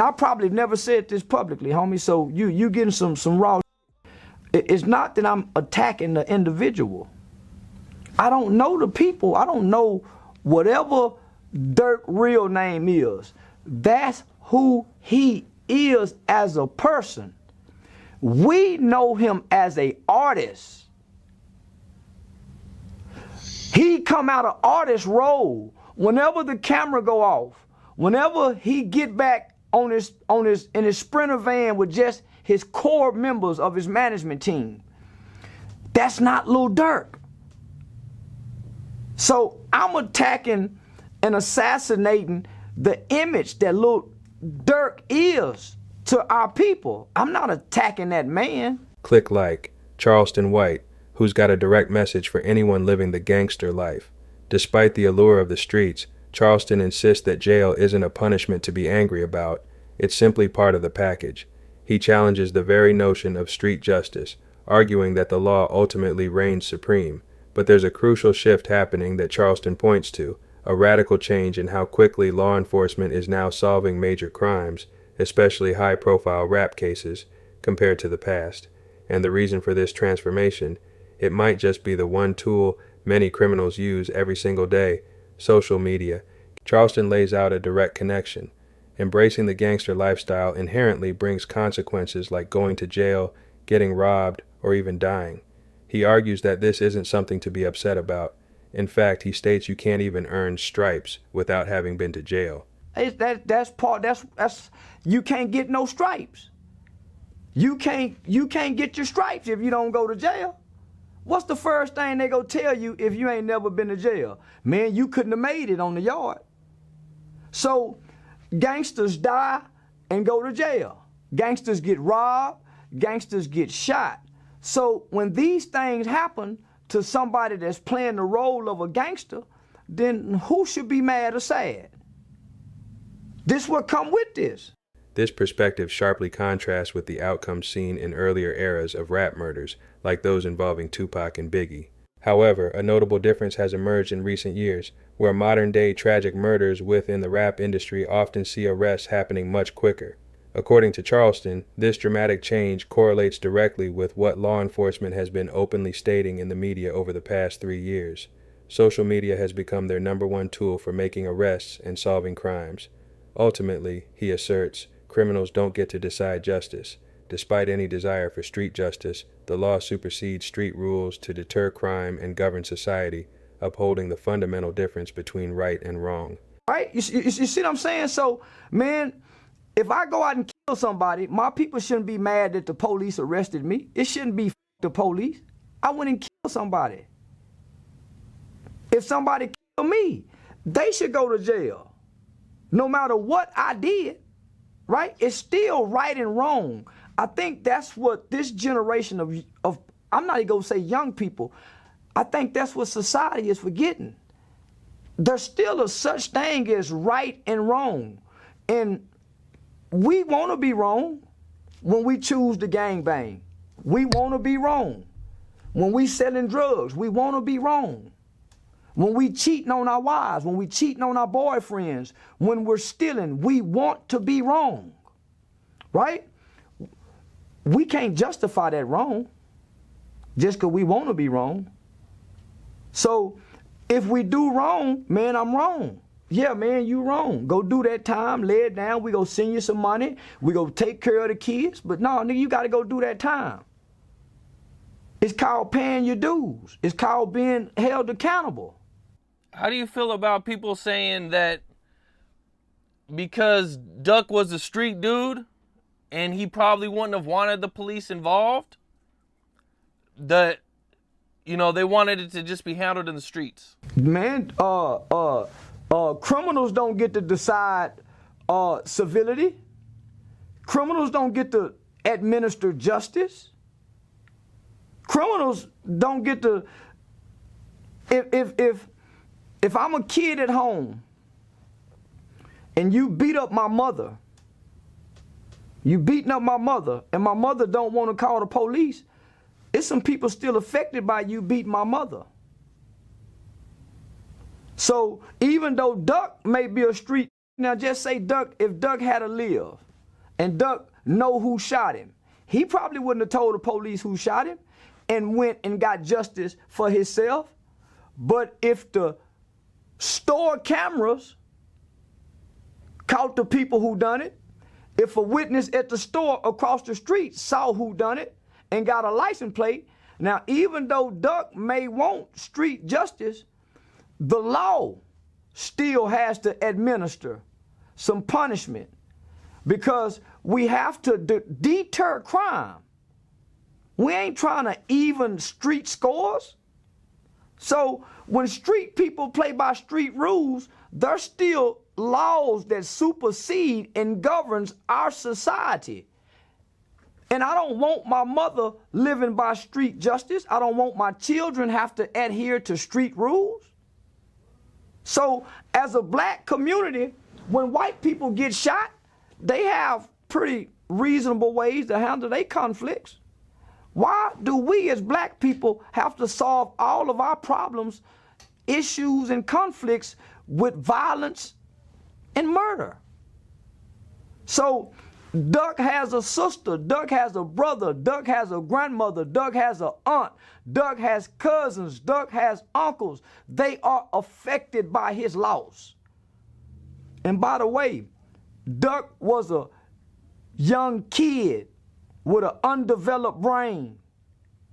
I probably never said this publicly, homie, so you getting some raw. It's not that I'm attacking the individual. I don't know the people. I don't know whatever Durk real name is. That's who he is as a person. We know him as an artist. He come out of artist role. Whenever the camera go off, whenever he get back in his Sprinter van with just his core members of his management team, that's not Lil Durk. So I'm attacking and assassinating the image that Lil Durk is to our people. I'm not attacking that man. Click like Charleston White, who's got a direct message for anyone living the gangster life. Despite the allure of the streets, Charleston insists that jail isn't a punishment to be angry about. It's simply part of the package. He challenges the very notion of street justice, arguing that the law ultimately reigns supreme. But there's a crucial shift happening that Charleston points to, a radical change in how quickly law enforcement is now solving major crimes, especially high-profile rap cases, compared to the past. And the reason for this transformation, it might just be the one tool many criminals use every single day, social media. Charleston lays out a direct connection. Embracing the gangster lifestyle inherently brings consequences like going to jail, getting robbed, or even dying. He argues that this isn't something to be upset about. In fact, he states you can't even earn stripes without having been to jail. That's you can't get no stripes. You can't get your stripes if you don't go to jail. What's the first thing they gonna tell you if you ain't never been to jail? Man, you couldn't have made it on the yard. So gangsters die and go to jail. Gangsters get robbed, gangsters get shot. So when these things happen to somebody that's playing the role of a gangster, then who should be mad or sad? This what come with this. This perspective sharply contrasts with the outcomes seen in earlier eras of rap murders, like those involving Tupac and Biggie. However, a notable difference has emerged in recent years, where modern-day tragic murders within the rap industry often see arrests happening much quicker. According to Charleston, this dramatic change correlates directly with what law enforcement has been openly stating in the media over the past 3 years. Social media has become their #1 tool for making arrests and solving crimes. Ultimately, he asserts, criminals don't get to decide justice. Despite any desire for street justice, the law supersedes street rules to deter crime and govern society, upholding the fundamental difference between right and wrong. Right? You see what I'm saying? So, man, if I go out and kill somebody, my people shouldn't be mad that the police arrested me. It shouldn't be the police. I went and killed somebody. If somebody killed me, they should go to jail. No matter what I did, right? It's still right and wrong. I think that's what this generation of I'm not even gonna say young people, I think that's what society is forgetting. There's still a such thing as right and wrong. And we wanna be wrong when we choose to gangbang. We wanna be wrong. When we selling drugs, we wanna be wrong. When we cheating on our wives, when we cheating on our boyfriends, when we're stealing, we want to be wrong, right? We can't justify that wrong just because we want to be wrong. So if we do wrong, man, I'm wrong. Yeah, man, you wrong. Go do that time, lay it down, we go send you some money, we go take care of the kids, but no, nigga, you got to go do that time. It's called paying your dues. It's called being held accountable. How do you feel about people saying that because Duck was a street dude and he probably wouldn't have wanted the police involved, that, you know, they wanted it to just be handled in the streets? Man, criminals don't get to decide civility. Criminals don't get to administer justice. Criminals don't get to, if I'm a kid at home and you beat up my mother, you beating up my mother, and my mother don't want to call the police, it's some people still affected by you beating my mother. So even though Duck may be a street, now just say Duck, if Duck had to live and Durk know who shot him, he probably wouldn't have told the police who shot him and went and got justice for himself. But if the store cameras caught the people who done it, if a witness at the store across the street saw who done it and got a license plate, now even though Durk may want street justice, the law still has to administer some punishment, because we have to deter crime. We ain't trying to even street scores. So when street people play by street rules, there's still laws that supersede and governs our society. And I don't want my mother living by street justice. I don't want my children have to adhere to street rules. So as a black community, when white people get shot, they have pretty reasonable ways to handle their conflicts. Why do we as black people have to solve all of our problems, issues, and conflicts with violence and murder? So Durk has a sister, Durk has a brother, Durk has a grandmother, Durk has an aunt, Durk has cousins, Durk has uncles. They are affected by his loss. And by the way, Durk was a young kid with an undeveloped brain.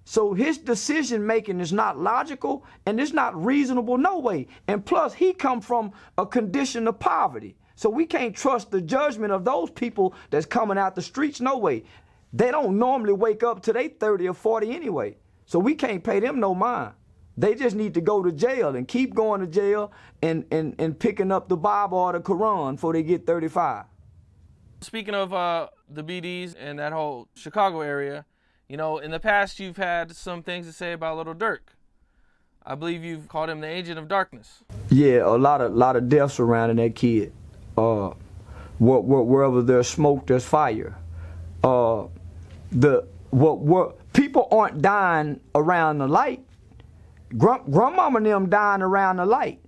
So his decision making is not logical and it's not reasonable, no way. And plus he come from a condition of poverty. So we can't trust the judgment of those people that's coming out the streets, no way. They don't normally wake up till they 30 or 40 anyway. So we can't pay them no mind. They just need to go to jail and keep going to jail and picking up the Bible or the Quran before they get 35. Speaking of the BDs and that whole Chicago area, you know, in the past you've had some things to say about Lil Durk. I believe you've called him the agent of darkness. Yeah, a lot of deaths surrounding that kid. Wherever there's smoke, there's fire. People aren't dying around the light. Grandmama and them dying around the light.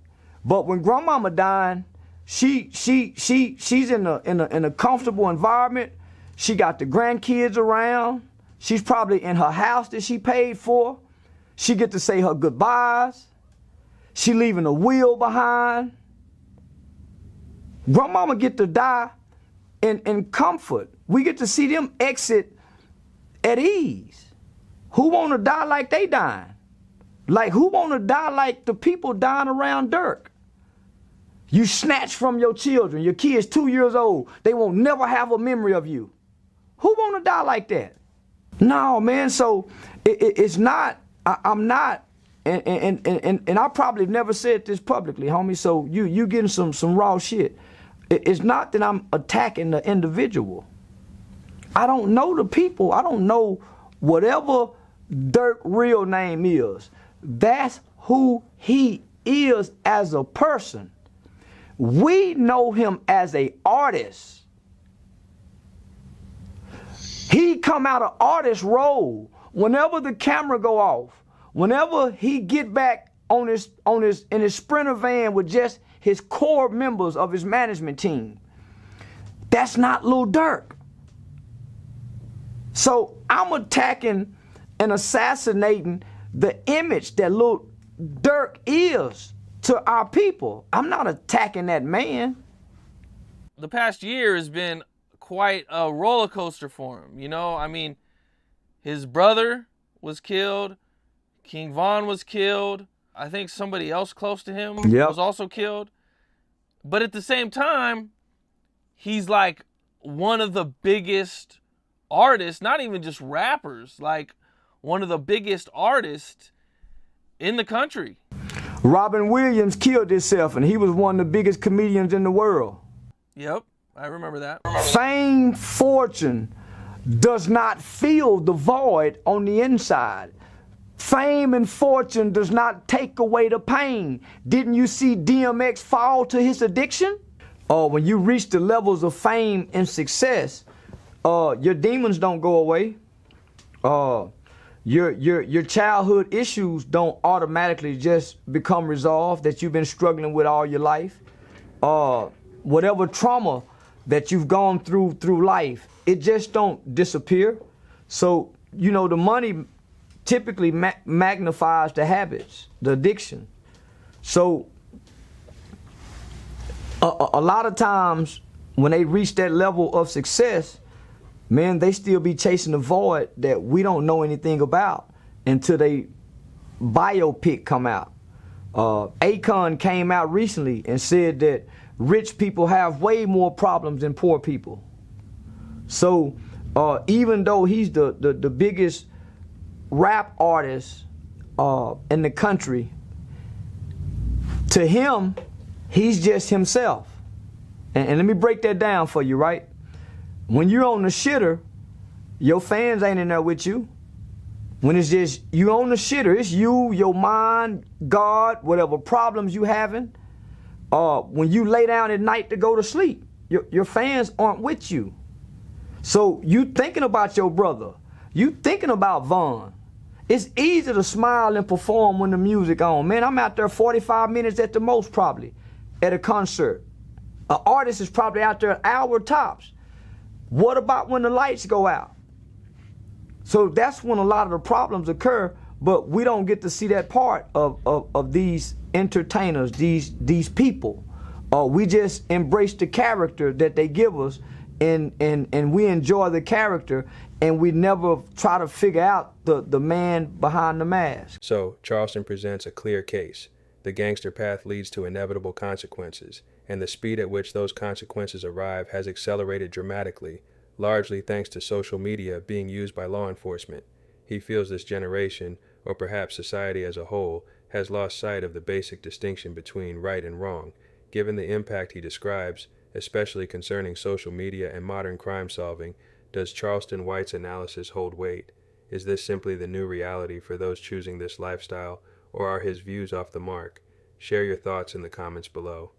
But when grandmama dying, she's in a comfortable environment. She got the grandkids around. She's probably in her house that she paid for. She get to say her goodbyes. She leaving a will behind. Grandmama get to die in comfort. We get to see them exit at ease. Who want to die like they dying? Like who want to die like the people dying around Durk? You snatch from your children. Your kid's 2 years old. They won't never have a memory of you. Who want to die like that? No, man. So it's not. I'm not. And I probably never said this publicly, homie. So you getting some raw shit. It's not that I'm attacking the individual. I don't know the people. I don't know whatever Durk's real name is. That's who he is as a person. We know him as an artist. He come out of artist role. Whenever the camera go off, whenever he get back in his Sprinter van with just his core members of his management team, that's not Lil Durk. So I'm attacking and assassinating the image that Lil Durk is to our people. I'm not attacking that man. The past year has been quite a roller coaster for him. You know, I mean, his brother was killed. King Von was killed. I think somebody else close to him was also killed. But at the same time, he's like one of the biggest artists, not even just rappers, like one of the biggest artists in the country. Robin Williams killed himself, and he was one of the biggest comedians in the world. Yep, I remember that. Fame, fortune does not fill the void on the inside. Fame and fortune does not take away the pain. Didn't you see DMX fall to his addiction? When you reach the levels of fame and success, your demons don't go away. Your childhood issues don't automatically just become resolved that you've been struggling with all your life. Whatever trauma that you've gone through life, it just don't disappear. So, you know, the money typically magnifies the habits, the addiction. So a lot of times when they reach that level of success, man, they still be chasing the void that we don't know anything about until they biopic come out. Akon came out recently and said that rich people have way more problems than poor people. So even though he's the biggest rap artist in the country, to him, he's just himself. And let me break that down for you, right? When you're on the shitter, your fans ain't in there with you. When it's just you on the shitter, it's you, your mind, God, whatever problems you having. When you lay down at night to go to sleep, your fans aren't with you. So you thinking about your brother. You thinking about Vaughn. It's easy to smile and perform when the music on. Man, I'm out there 45 minutes at the most probably at a concert. An artist is probably out there an hour tops. What about when the lights go out? So that's when a lot of the problems occur, but we don't get to see that part of these entertainers, these people. We just embrace the character that they give us, and we enjoy the character, and we never try to figure out the man behind the mask. So Charleston presents a clear case. The gangster path leads to inevitable consequences, and the speed at which those consequences arrive has accelerated dramatically, largely thanks to social media being used by law enforcement. He feels this generation, or perhaps society as a whole, has lost sight of the basic distinction between right and wrong. Given the impact he describes, especially concerning social media and modern crime solving, does Charleston White's analysis hold weight? Is this simply the new reality for those choosing this lifestyle, or are his views off the mark? Share your thoughts in the comments below.